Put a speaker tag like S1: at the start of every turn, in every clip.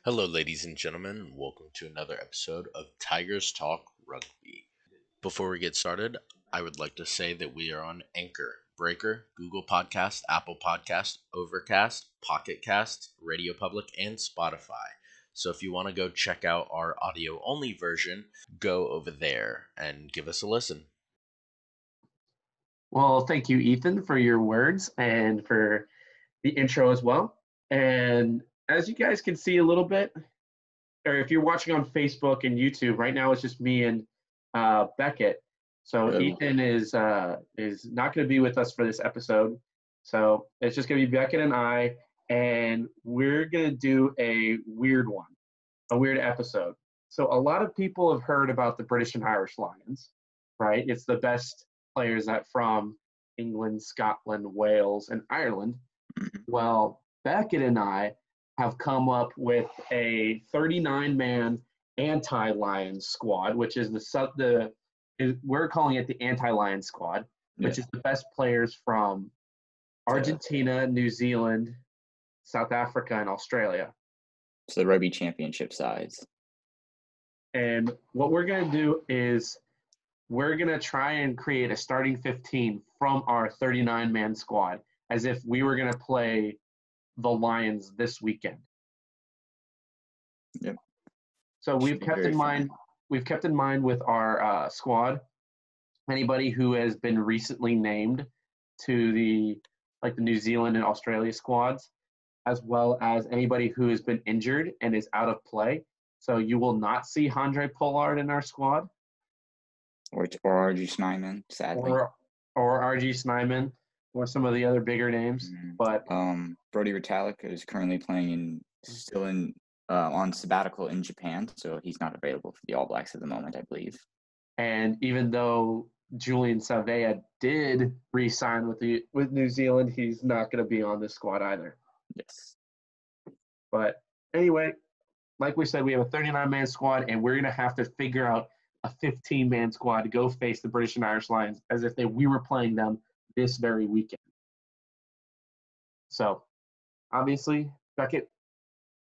S1: Hello, ladies and gentlemen, and welcome to another episode of Tigers Talk Rugby. Before we get started, I would like to say that we are on Anchor, Breaker, Google Podcast, Apple Podcast, Overcast, Pocket Cast, Radio Public, and Spotify. So if you want to go check out our audio only version, go over there and give us a listen.
S2: Well, thank you, Ethan, for your words and for the intro as well. And as you guys can see a little bit, or if you're watching on Facebook and YouTube, right now it's just me and Beckett. So
S3: Hello.
S2: Ethan is not going to be with us for this episode. So it's just going to be Beckett and I, and we're going to do a weird one, a weird episode. So a lot of people have heard about the British and Irish Lions, right? It's the best players that from England, Scotland, Wales, and Ireland. Well, Beckett and I have come up with a 39-man anti-Lions squad, which is we're calling it the anti-Lions squad, which is the best players from Argentina, New Zealand, South Africa, and Australia.
S3: So the rugby championship sides.
S2: And what we're going to do is we're going to try and create a starting 15 from our 39-man squad as if we were going to play the Lions this weekend.
S3: Yep.
S2: So we've kept in mind with our squad anybody who has been recently named to the New Zealand and Australia squads, as well as anybody who has been injured and is out of play. So you will not see Handré Pollard in our squad.
S3: Or R.G. Snyman, sadly.
S2: Or R.G. Snyman, or some of the other bigger names. But
S3: Brody Retallick is currently still on sabbatical in Japan, so he's not available for the All Blacks at the moment, I believe.
S2: And even though Julian Savea did re-sign with New Zealand, he's not going to be on this squad either.
S3: Yes.
S2: But anyway, like we said, we have a 39-man squad, and we're going to have to figure out a 15-man squad to go face the British and Irish Lions as if we were playing them this very weekend. So, obviously, Beckett,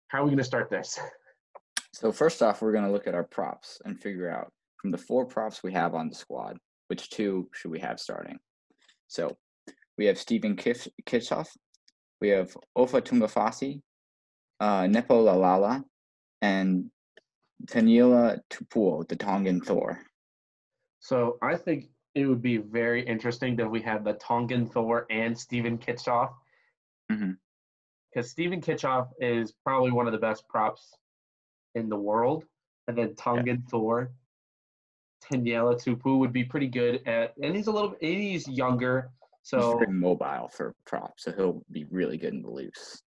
S2: how are we going to start this?
S3: So first off, we're going to look at our props and figure out from the 4 props we have on the squad, which 2 should we have starting. So we have Stephen Kitchoff, we have Ofa Tumbafasi, Nepo Lalala, and Taniela Tupou, the Tongan Thor.
S2: So I think it would be very interesting that we had the Tongan Thor and Stephen Kitchoff. Because Stephen Kitchoff is probably one of the best props in the world. And then Tongan Thor, Taniela Tupou would be pretty good at, and he's younger. So
S3: he's very mobile for props, so he'll be really good in the loose.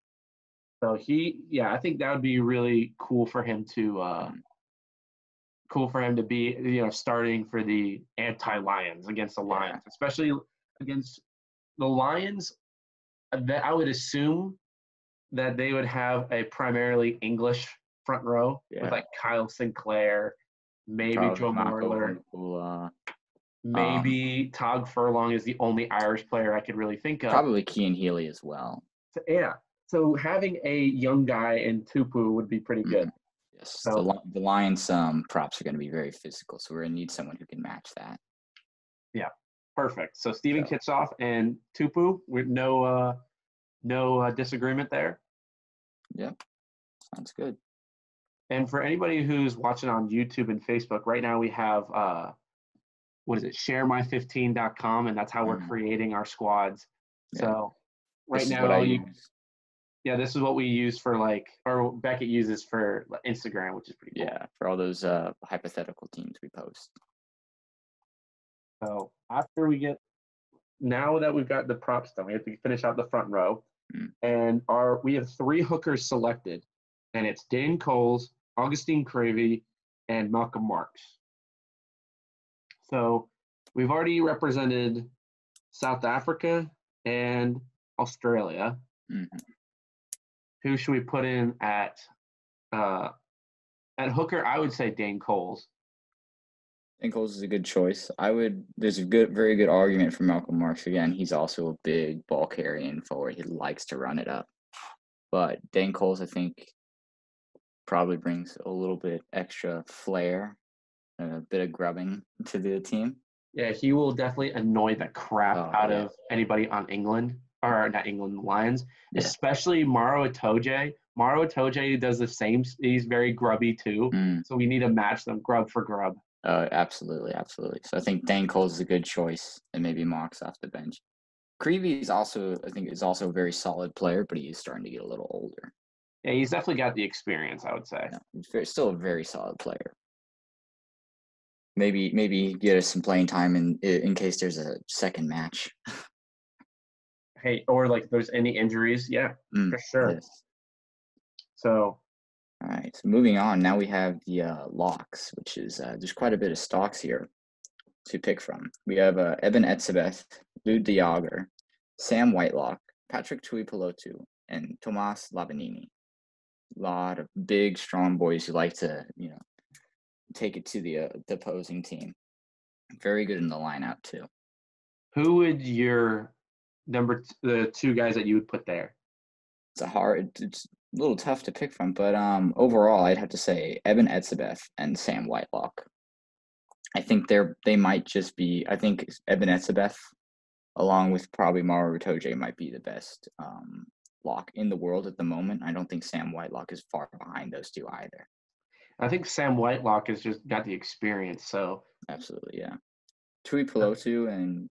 S2: So I think that would be really cool for him to be, starting for the anti-Lions against the Lions, especially against the Lions. That I would assume that they would have a primarily English front row with Kyle Sinclair, maybe Joe Marler, maybe Tog Furlong is the only Irish player I could really think of.
S3: Probably Cian Healy as well.
S2: So having a young guy in Tupou would be pretty good.
S3: Yes, so, the Lions props are going to be very physical, so we're going to need someone who can match that.
S2: Yeah, perfect. So Stephen Kitchoff and Tupou, with no disagreement there.
S3: Yeah, sounds good.
S2: And for anybody who's watching on YouTube and Facebook, right now we have sharemy15.com, and that's how we're creating our squads. Yeah. So right now this is what we use for or Beckett uses for Instagram, which is pretty cool.
S3: Yeah, for all those hypothetical teams we post.
S2: So now that we've got the props done, we have to finish out the front row. And we have 3 hookers selected, and it's Dane Coles, Augustine Cravey, and Malcolm Marks. So we've already represented South Africa and Australia. Who should we put in at hooker? I would say Dane Coles.
S3: Dane Coles is a good choice. There's a very good argument for Malcolm Marks. Again, he's also a big ball carrying forward. He likes to run it up. But Dane Coles, I think, probably brings a little bit extra flair and a bit of grubbing to the team.
S2: Yeah, he will definitely annoy the crap
S3: Oh,
S2: out
S3: yeah.
S2: of anybody on England, or not England, Lions,
S3: Yeah.
S2: especially Maro Itoje. Maro Itoje does the same. He's very grubby too.
S3: Mm.
S2: So we need to match them grub for grub.
S3: Absolutely. So I think Dan Cole's is a good choice, and maybe Mox off the bench. Creevy is also, I think, is also a very solid player, but he is starting to get a little older.
S2: Yeah, he's definitely got the experience, I would say.
S3: Yeah, he's still a very solid player. Maybe get us some playing time in case there's a second match.
S2: Hey, or like if there's any injuries, yeah, for sure.
S3: Yes.
S2: So,
S3: all right. So moving on, now we have the locks, which is there's quite a bit of stocks here to pick from. We have Eben Etzebeth, Lou Diager, Sam Whitelock, Patrick Tuipulotu, and Tomas Lavanini. A lot of big, strong boys who like to, take it to the opposing team. Very good in the lineout too.
S2: who would your the two guys that you would put there?
S3: It's a little tough to pick from, but overall, I'd have to say Eben Etzebeth and Sam Whitelock. I think they might just be. I think Eben Etzebeth, along with probably Mauro Itoje, might be the best lock in the world at the moment. I don't think Sam Whitelock is far behind those two either.
S2: I think Sam Whitelock has just got the experience. So
S3: absolutely, yeah. Tuipulotu and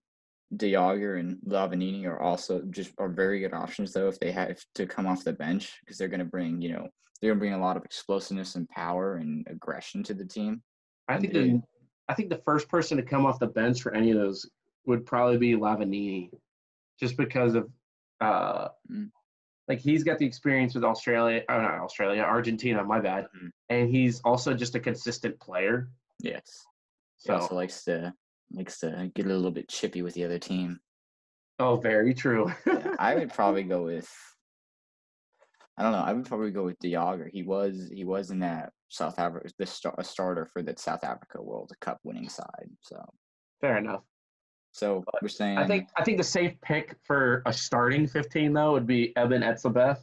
S3: Diager and Lavanini are very good options though if they have to come off the bench, because they're going to bring a lot of explosiveness and power and aggression to the team.
S2: I think the first person to come off the bench for any of those would probably be Lavanini, just because of like he's got the experience with Argentina, my bad, and he's also just a consistent player.
S3: Yes, he
S2: so
S3: also likes to get a little bit chippy with the other team.
S2: Oh, very true.
S3: Yeah, I would probably go with. I don't know. I would probably go with Diager. He was in that South Africa, a starter for the South Africa World Cup winning side. So
S2: fair enough.
S3: So we're saying.
S2: I think the safe pick for a starting 15 though would be Eben Etzebeth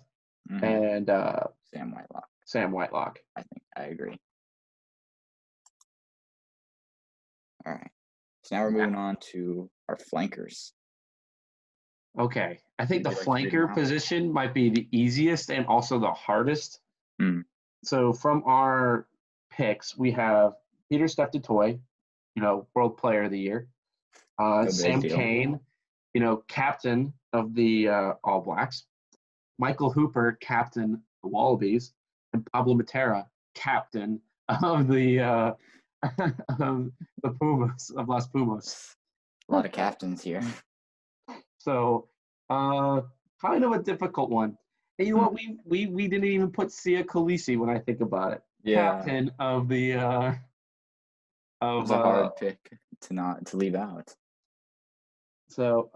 S2: and
S3: Sam Whitelock.
S2: Sam Whitelock.
S3: I agree. All right. So now we're moving on to our flankers.
S2: Okay. I think the flanker position might be the easiest and also the hardest. So from our picks, we have Peter Steph DeToy, World Player of the Year. Sam Kane, captain of the All Blacks. Michael Hooper, captain of the Wallabies. And Pablo Matera, captain of the Pumas, of Las Pumas.
S3: A lot of captains here.
S2: So, kind of a difficult one. And you know what? We didn't even put Sia Khaleesi when I think about it.
S3: Yeah.
S2: Captain of the. It
S3: was a hard pick to leave out.
S2: So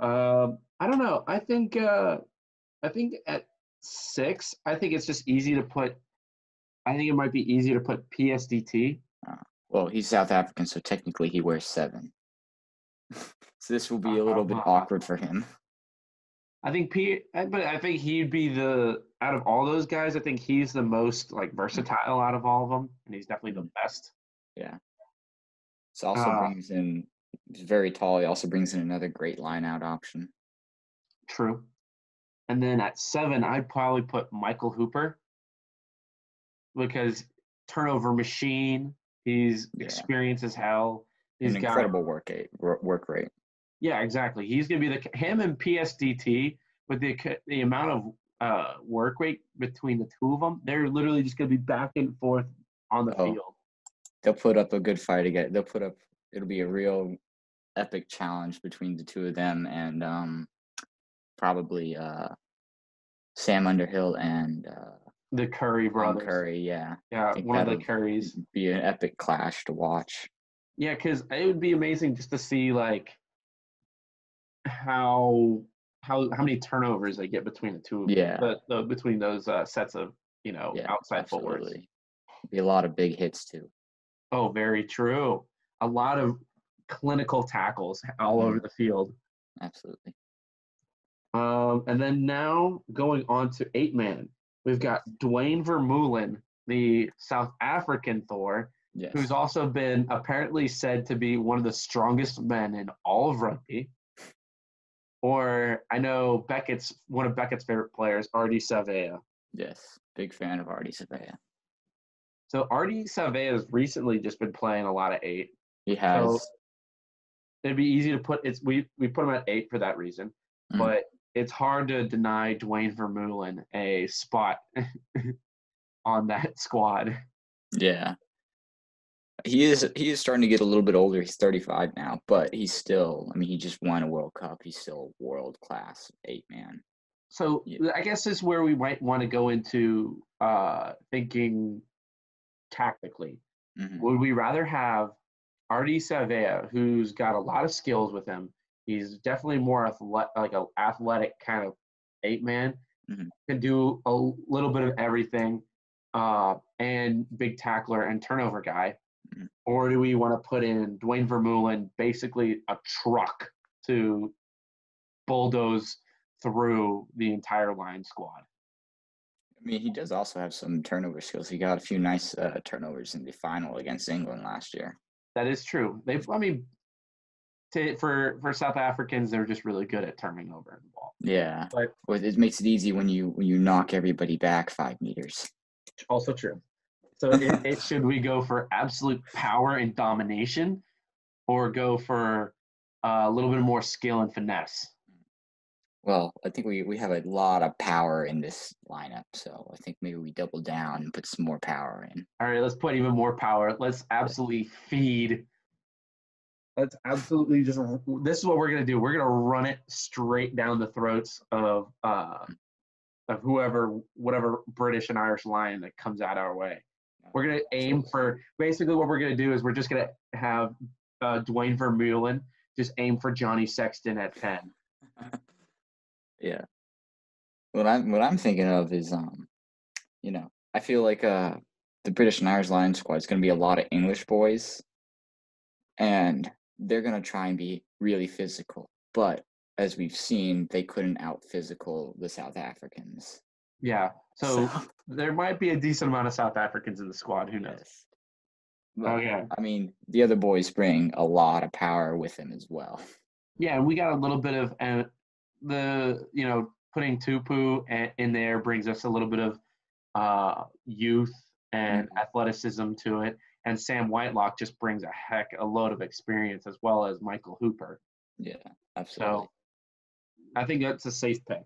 S2: I don't know. I think at 6, I think it's just easy to put. I think it might be easier to put PSDT.
S3: Well, he's South African, so technically he wears 7. So this will be a little bit awkward for him.
S2: I think but I think he'd be out of all those guys, I think he's the most versatile out of all of them, and he's definitely the best.
S3: Yeah. This also brings in. He's very tall. He also brings in another great line-out option.
S2: True. And then at 7, I'd probably put Michael Hooper, because turnover machine. He's experienced as hell. He's
S3: an incredible work rate.
S2: Yeah, exactly. He's going to be him and PSDT, with the amount of work rate between the two of them. They're literally just going to be back and forth on the field.
S3: They'll put up a good fight again. It'll be a real epic challenge between the two of them, and probably Sam Underhill and
S2: the Curry brothers.
S3: Curry, yeah.
S2: Yeah, one of the Currys.
S3: Be an epic clash to watch.
S2: Yeah, because it would be amazing just to see how many turnovers they get between the two of them. Yeah. Between those sets of outside forwards.
S3: Be a lot of big hits too.
S2: Oh, very true. A lot of clinical tackles all over the field.
S3: Absolutely.
S2: And then now going on to 8-man, we've got Dwayne Vermeulen the South African Thor,
S3: Yes.
S2: who's also been apparently said to be one of the strongest men in all of rugby. Or I know one of Beckett's favorite players, Artie Savea.
S3: Yes. Big fan of Artie Savea.
S2: So Artie Savea has recently just been playing a lot of 8.
S3: He has.
S2: So it'd be easy to put we put him at 8 for that reason, but it's hard to deny Dwayne Vermeulen a spot on that squad.
S3: Yeah. He is starting to get a little bit older. He's 35 now, but he's still, I mean, he just won a World Cup. He's still world class 8-man.
S2: So
S3: Yeah.
S2: I guess this is where we might want to go into thinking tactically.
S3: Mhm.
S2: Would we rather have Artie Savea, who's got a lot of skills with him? He's definitely more like an athletic kind of 8-man.
S3: Mhm.
S2: Can do a little bit of everything, and big tackler and turnover guy.
S3: Mhm.
S2: Or do we want to put in Dwayne Vermeulen, basically a truck to bulldoze through the entire line squad?
S3: I mean, he does also have some turnover skills. He got a few nice turnovers in the final against England last year.
S2: That is true. For South Africans, they're just really good at turning over the ball.
S3: Yeah,
S2: But
S3: well, it makes it easy when you knock everybody back 5 meters.
S2: also true. So should we go for absolute power and domination, or go for a little bit more skill and finesse?
S3: Well, I think we have a lot of power in this lineup, so I think maybe we double down and put some more power in.
S2: All right, let's put even more power. Let's absolutely feed. Let's absolutely just. This is what we're gonna do. We're gonna run it straight down the throats of whatever British and Irish lion that comes out our way. We're gonna aim for. Basically, what we're gonna do is we're just gonna have Dwayne Vermeulen just aim for Johnny Sexton at 10.
S3: Yeah. What I'm thinking of is I feel like the British and Irish Lions squad is going to be a lot of English boys, and they're going to try and be really physical. But as we've seen, they couldn't out physical the South Africans.
S2: Yeah, so there might be a decent amount of South Africans in the squad. Who knows?
S3: Yes. But,
S2: Okay.
S3: I mean, the other boys bring a lot of power with them as well.
S2: Yeah, and we got a little bit of putting Tupu in there brings us a little bit of youth and athleticism to it, and Sam Whitelock just brings a load of experience, as well as Michael Hooper.
S3: Yeah, absolutely.
S2: So I think that's a safe pick.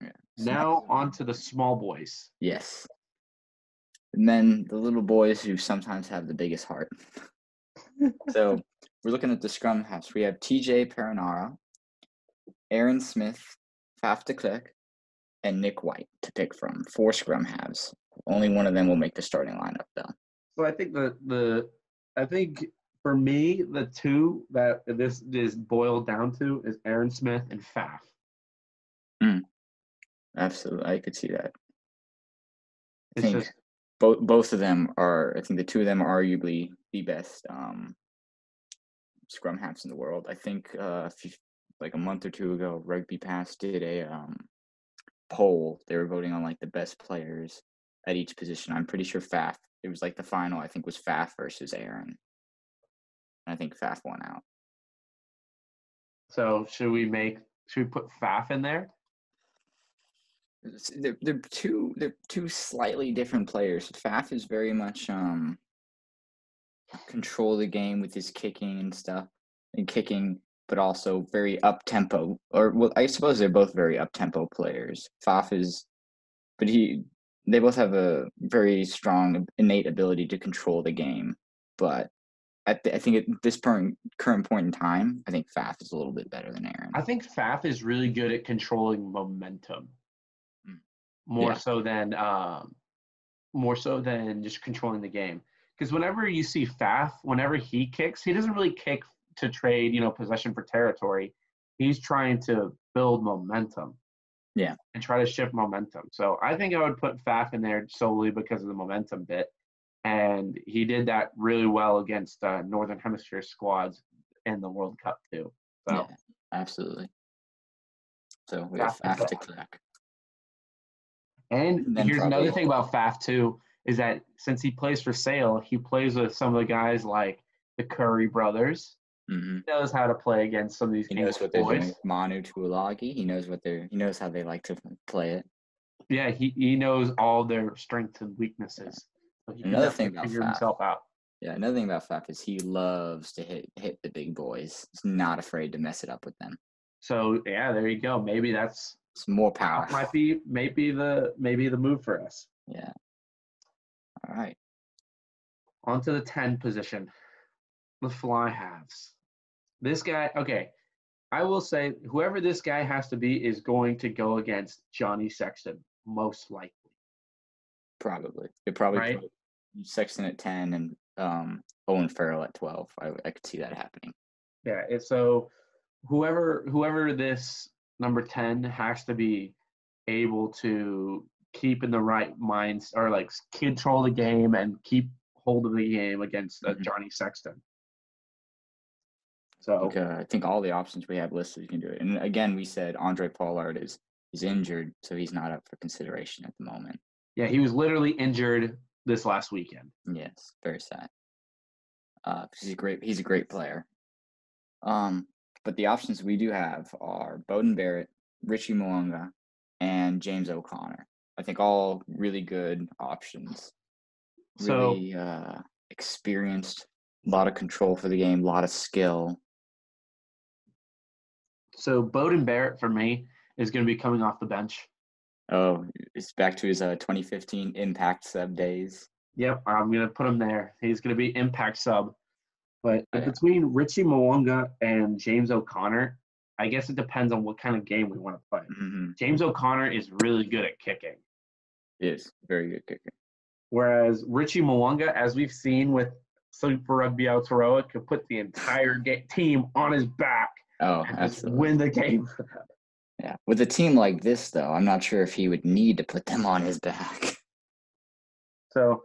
S3: Yeah.
S2: Now on to the small boys.
S3: Yes. And then the little boys who sometimes have the biggest heart. So we're looking at the scrum halves. We have TJ Perinara, Aaron Smith, Faf de Klerk, and Nick White to pick from. 4 scrum halves. Only one of them will make the starting lineup, though.
S2: So I think I think for me, the two that this is boiled down to is Aaron Smith and Faf.
S3: Absolutely, I could see that. I
S2: It's
S3: think
S2: just
S3: both of them are. I think the two of them are arguably the best scrum halves in the world. I think like a month or two ago, Rugby Pass did a poll. They were voting on like the best players at each position. I'm pretty sure Faf. It was like the final. I think was Faf versus Aaron. And I think Faf won out.
S2: so should we put Faf in there?
S3: They're two slightly different players. Faf is very much control the game with his kicking and stuff, but also very up tempo. Or well, I suppose they're both very up tempo players. Faf is, but they both have a very strong innate ability to control the game. But I think at this current point in time, I think Faf is a little bit better than Aaron.
S2: I think Faf is really good at controlling momentum, more so than just controlling the game. Because whenever you see Faf, whenever he kicks, he doesn't really kick to trade, possession for territory. He's trying to build momentum.
S3: Yeah.
S2: And try to shift momentum. So I think I would put Faf in there solely because of the momentum bit. And he did that really well against Northern Hemisphere squads in the World Cup too. So
S3: yeah, absolutely. So we have Faf de Klerk.
S2: And here's another thing about Faf too. is that since he plays for Sale, he plays with some of the guys like the Curry brothers.
S3: Hmm.
S2: He knows how to play against some of these
S3: He knows
S2: English
S3: what they're doing
S2: boys.
S3: with Manu Tuilagi. He knows how they like to play it.
S2: Yeah, he knows all their strengths and weaknesses. So he can
S3: Another thing
S2: definitely
S3: about
S2: figure
S3: Faf.
S2: himself out.
S3: Yeah, another thing about Faf is he loves to hit the big boys. He's not afraid to mess it up with them.
S2: So yeah, there you go. Maybe that's
S3: It's more power.
S2: might be maybe the move for us.
S3: Yeah. All right.
S2: On to the 10 position, the fly halves. This guy, okay, I will say whoever this guy has to be is going to go against Johnny Sexton, most likely.
S3: Probably. They probably
S2: Right?
S3: put Sexton at 10 and Owen Farrell at 12. I could see that happening.
S2: Yeah. So whoever this number 10 has to be able to keep in the right minds or like control the game and keep hold of the game against Johnny Sexton. So
S3: I think all the options we have listed, you can do it. And again, we said Andre Pollard is injured, so he's not up for consideration at the moment.
S2: yeah, he was literally injured this last weekend.
S3: Yes, very sad. He's a great player. But the options we do have are Bowden Barrett, Richie Moonga, and James O'Connor. I think all really good options. Really experienced, a lot of control for the game, a lot of skill.
S2: So Bowden Barrett for me is going to be coming off the bench.
S3: Oh, it's back to his 2015 Impact sub days.
S2: Yep, I'm going to put him there. He's going to be impact sub. But
S3: Oh, yeah.
S2: between Richie Moonga and James O'Connor, I guess it depends on what kind of game we want to play.
S3: Mm-hmm.
S2: James O'Connor is really good at kicking.
S3: He is very good kicker.
S2: Whereas Richie Moonga, as we've seen with Super Rugby Aotearoa, could put the entire team on his back and just win the game.
S3: Yeah. With a team like this, though, I'm not sure if he would need to put them on his back.
S2: So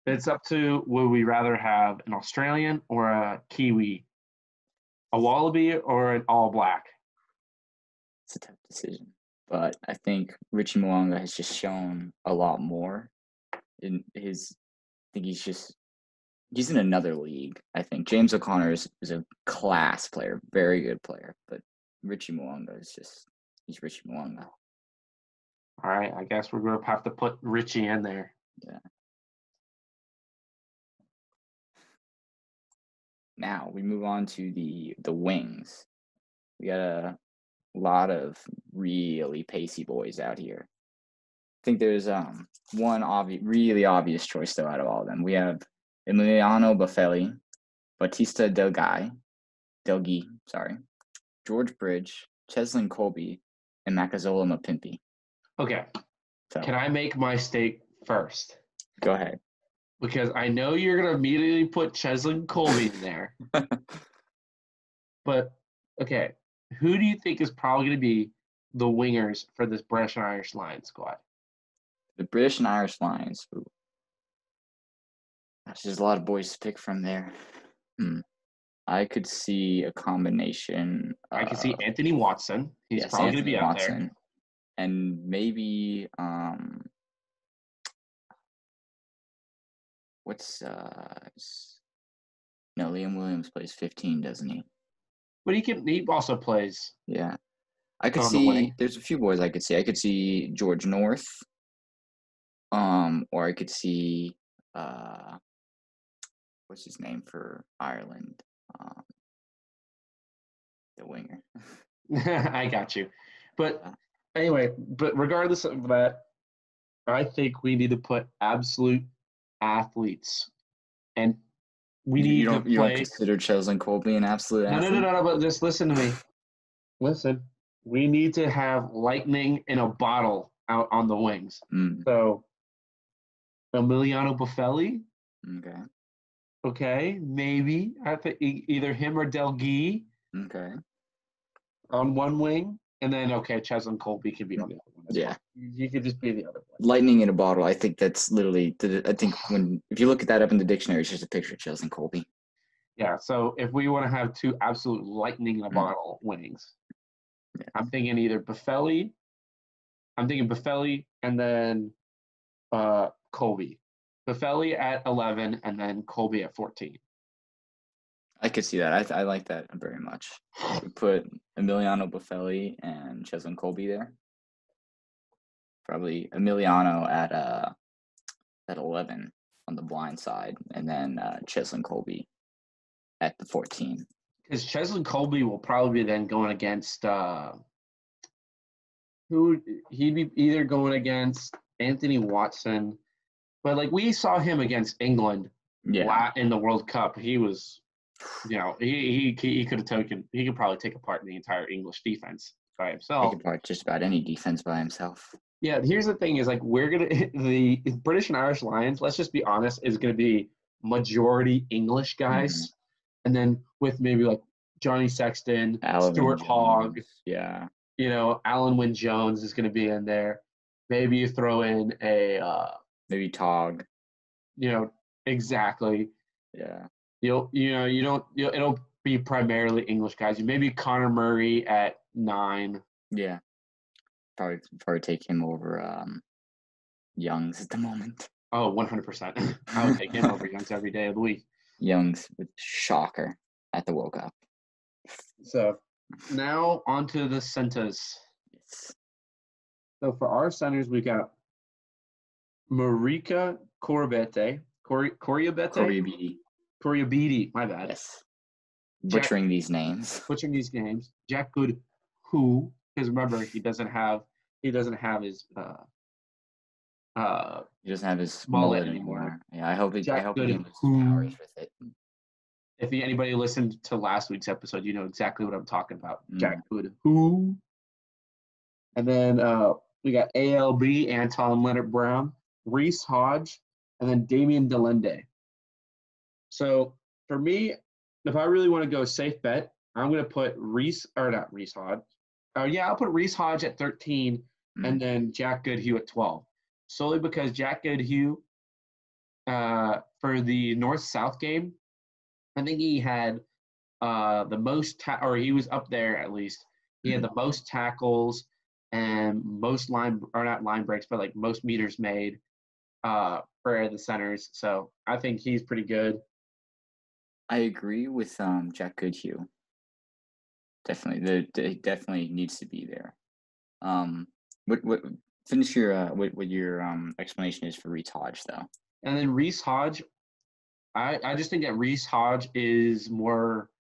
S2: it's up to, would we rather have an Australian or a Kiwi? A Wallaby or an All Black?
S3: It's a tough decision. But I think Richie Moonga has just shown a lot more in his. I think he's in another league. I think James O'Connor is a class player, very good player. But Richie Moonga he's Richie Moonga.
S2: All right, I guess we're going to have to put Richie in there.
S3: Yeah. Now we move on to the wings. We got a lot of really pacey boys out here. I think there's one really obvious choice though out of all of them. We have Emiliano Buffelli, Batista Delgi, George Bridge, Cheslin Colby, and Makazola Mapimpi.
S2: Okay.
S3: So
S2: can I make my stake first?
S3: Go ahead.
S2: Because I know you're going to immediately put Cheslin Colby in there. But, okay, who do you think is probably going to be the wingers for this British and Irish Lions squad?
S3: The British and Irish Lions. Ooh. Gosh, there's a lot of boys to pick from there. I could see a combination.
S2: I could see Anthony Watson. He's probably going to be out there.
S3: And maybe Liam Williams plays 15, doesn't he?
S2: But he also plays.
S3: Yeah. I could see there's a few boys I could see. I could see George North. Or I could see what's his name for Ireland? The winger.
S2: I got you. But anyway, regardless of that, I think we need to put absolute athletes. And we need to play. You
S3: don't consider Cheslin Colby an absolute athlete?
S2: No, but just listen to me. Listen. We need to have lightning in a bottle out on the wings. So, Emiliano Buffelli.
S3: Okay.
S2: Okay, maybe. I think either him or Delgi.
S3: Okay.
S2: On one wing. And then, Cheslin Colby can be on the other one.
S3: Yeah.
S2: You could just be the other one.
S3: Lightning in a bottle. I think that's literally, if you look at that up in the dictionary, it's just a picture of Cheslin Colby.
S2: Yeah, so if we want to have two absolute lightning in a bottle wings, I'm thinking either Buffelli. I'm thinking Buffelli and then Colby. Buffelli at 11, and then Colby at 14.
S3: I could see that. I like that very much. We put Emiliano Buffelli and Cheslin Colby there. Probably Emiliano at 11 on the blind side, and then Cheslin Colby at the 14.
S2: Because Cheslin Colby will probably be then going against who he'd be either going against Anthony Watson, but like we saw him against England in the World Cup. He was, he could probably take apart the entire English defense by himself.
S3: Take apart just about any defense by himself.
S2: Yeah, here's the thing: is like the British and Irish Lions. Let's just be honest, is gonna be majority English guys, and then with maybe like Johnny Sexton, Stuart Hogg, Alan Wynne-Jones is gonna be in there. Maybe you throw in
S3: maybe Tog.
S2: Exactly.
S3: Yeah.
S2: It'll be primarily English guys. Maybe Connor Murray at 9.
S3: Yeah. Probably take him over Youngs at the moment.
S2: Oh, 100%. I would take him over Youngs every day of the week.
S3: Youngs with shocker at the World Cup.
S2: So now onto the centers.
S3: Yes.
S2: So for our centers, we got Marika Corbete. Coriabidi, my bad.
S3: Yes. Butchering these names.
S2: Jack Good, who, because remember, he doesn't have his
S3: he doesn't have his mullet anymore. Yeah, I hope he loses powers with it.
S2: If anybody listened to last week's episode, you know exactly what I'm talking about. Jack Good, who. And then we got ALB, Anton Leonard Brown, Reese Hodge, and then Damian Delende. So for me, if I really want to go safe bet, I'm going to put I'll put Reese Hodge at 13 and then Jack Goodhue at 12. Solely because Jack Goodhue, for the North-South game, I think he had the most, or he was up there at least. He had the most tackles and most not line breaks, but like most meters made for the centers. So I think he's pretty good.
S3: I agree with Jack Goodhue. Definitely, it definitely needs to be there. Finish your what your explanation is for Reese Hodge though.
S2: And then Reese Hodge, I just think that Reese Hodge is more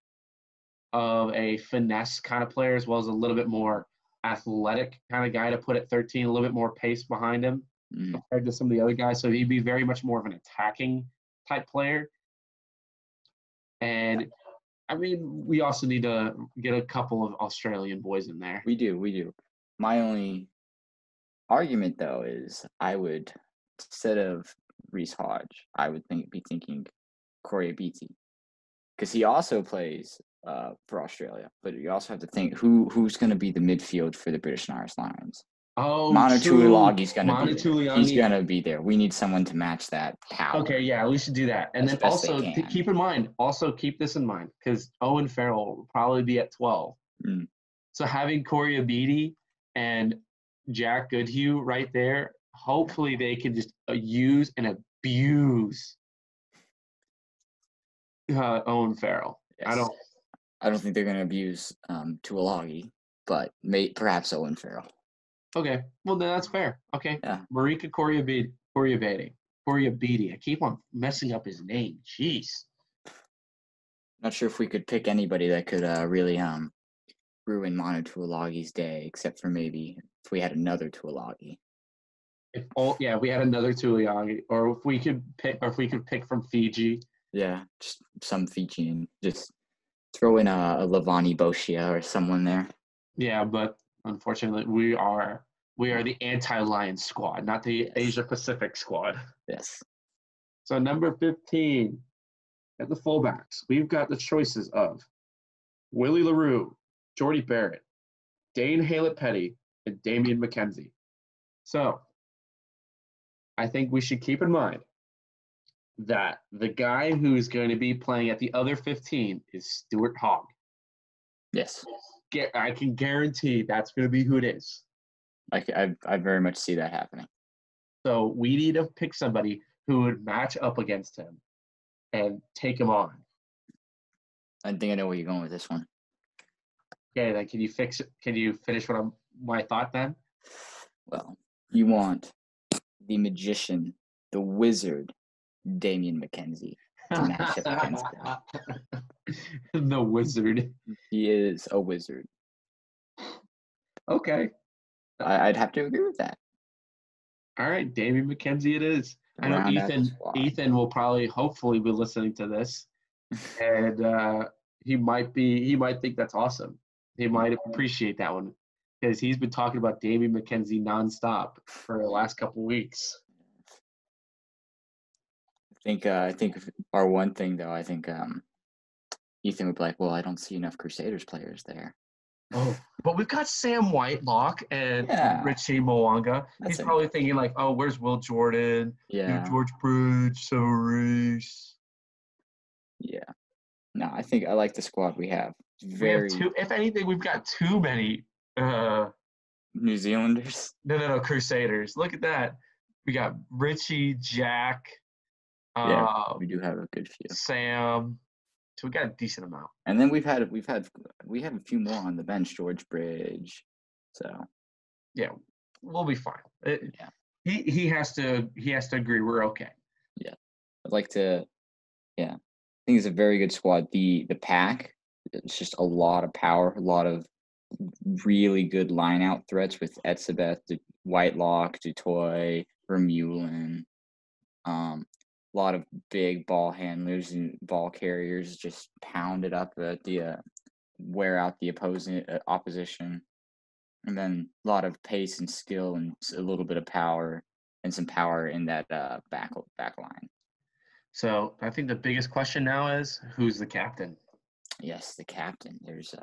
S2: of a finesse kind of player as well as a little bit more athletic kind of guy to put at 13, a little bit more pace behind him compared to some of the other guys. So he'd be very much more of an attacking type player. And I mean, we also need to get a couple of Australian boys in there.
S3: We do. My only argument though is I would, instead of Reese Hodge, I would be thinking Corey Abiti, because he also plays for Australia. But you also have to think who's going to be the midfield for the British and Irish Lions.
S2: Oh,
S3: Manu Tuilagi's going to be there. He's going to be there. We need someone to match that power.
S2: Okay, yeah, we should do that. And then also keep this in mind, because Owen Farrell will probably be at 12. So having Corey Abiti and Jack Goodhue right there, hopefully they can just use and abuse Owen Farrell.
S3: Yes. I don't think they're going to abuse Tuilagi, but perhaps Owen Farrell.
S2: Okay, well then that's fair. Okay,
S3: yeah.
S2: Marika Coriabidi. I keep on messing up his name. Jeez.
S3: Not sure if we could pick anybody that could really ruin Manu Tuilagi's day, except for maybe if we had another Tuilagi.
S2: We had another Tuilagi, or if we could pick from Fiji.
S3: Yeah, just some Fijian. Just throw in a Lavani Boschia or someone there.
S2: Yeah, but unfortunately, we are the anti-Lions squad, not the Asia Pacific squad.
S3: Yes.
S2: So number 15, at the fullbacks, we've got the choices of Willie LaRue, Jordy Barrett, Dane Haylett-Petty, and Damian McKenzie. So I think we should keep in mind that the guy who's going to be playing at the other 15 is Stuart Hogg.
S3: Yes.
S2: I can guarantee that's going to be who it is.
S3: I very much see that happening.
S2: So we need to pick somebody who would match up against him and take him on.
S3: I think I know where you're going with this one.
S2: Okay, then can you finish my thought then?
S3: Well, you want the magician, the wizard, Damian McKenzie, to match up against him.
S2: The wizard.
S3: He is a wizard.
S2: Okay.
S3: I'd have to agree with that.
S2: All right, Damian McKenzie it is. I know
S3: Round out the squad.
S2: Ethan will hopefully be listening to this. And he might think that's awesome. He might appreciate that one because he's been talking about Damian McKenzie nonstop for the last couple weeks.
S3: I think our one thing though, I think Ethan would be like, well, I don't see enough Crusaders players there.
S2: Oh, but we've got Sam Whitelock and Richie Mwanga. He's probably thinking like, oh, where's Will Jordan?
S3: Yeah.
S2: George Bridge, Reese.
S3: Yeah. No, I think I like the squad we have.
S2: If anything, we've got too many
S3: New Zealanders.
S2: No, Crusaders. Look at that. We got Richie, Jack.
S3: We do have a good few.
S2: Sam. So we got a decent amount.
S3: And then we have a few more on the bench, George Bridge. So
S2: yeah, we'll be fine. He has to agree we're okay.
S3: Yeah. I'd like to I think it's a very good squad. The pack, it's just a lot of power, a lot of really good line out threats with Etzebeth, Whitelock, Dutoy, Vermeulen. A lot of big ball handlers and ball carriers just pound it up at wear out the opposition. And then a lot of pace and skill and a little bit of power and some power in that back line.
S2: So I think the biggest question now is who's the captain?
S3: Yes, the captain. There's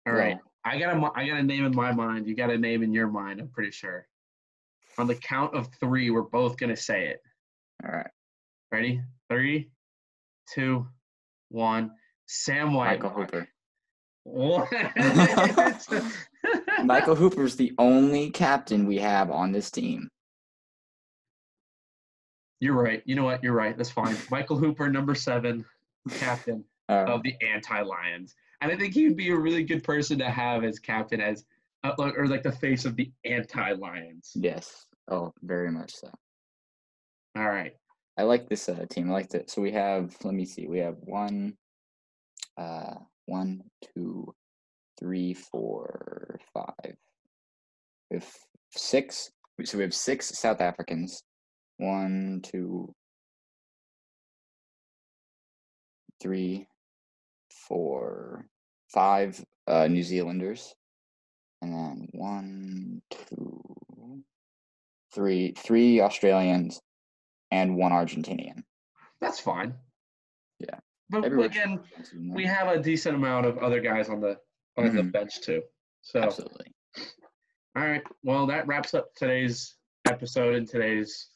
S2: all right. I got a name in my mind. You got a name in your mind, I'm pretty sure. On the count of 3, we're both gonna say it.
S3: All right.
S2: Ready? 3, 2, 1. Sam Whitelock.
S3: Michael Hooper.
S2: What?
S3: Michael Hooper's the only captain we have on this team.
S2: You're right. You know what? You're right. That's fine. Michael Hooper, number 7, captain of the Anti-Lions. And I think he would be a really good person to have as captain, as or like the face of the Anti-Lions.
S3: Yes. Oh, very much so.
S2: All right.
S3: I like this team. I like that. So we have, let me see. We have 1, 2, 3, 4, 5. We have 6. So we have 6 South Africans. 1, 2, 3, 4, 5 New Zealanders, and then 1, 2, 3 Australians, and 1 Argentinian.
S2: That's fine.
S3: Yeah.
S2: But again, we have a decent amount of other guys on the bench too. So
S3: absolutely.
S2: All right. Well, that wraps up today's episode and today's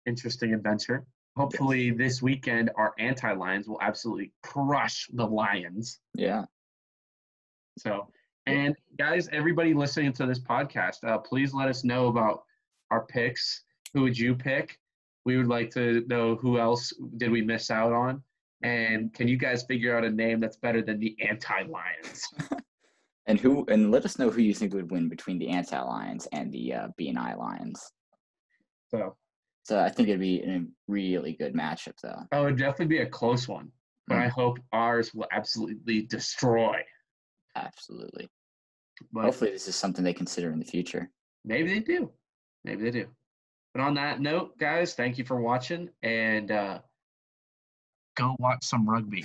S2: interesting adventure. Hopefully this weekend our Anti-Lions will absolutely crush the Lions.
S3: Yeah.
S2: So, and guys, everybody listening to this podcast, please let us know about our picks. Who would you pick? We would like to know who else did we miss out on. And can you guys figure out a name that's better than the Anti-Lions?
S3: And let us know who you think would win between the Anti-Lions and the B&I Lions. So I think it'd be a really good matchup, though.
S2: Oh, it'd definitely be a close one. But I hope ours will absolutely destroy.
S3: Absolutely.
S2: But
S3: hopefully this is something they consider in the future.
S2: Maybe they do. But on that note, guys, thank you for watching, and go watch some rugby.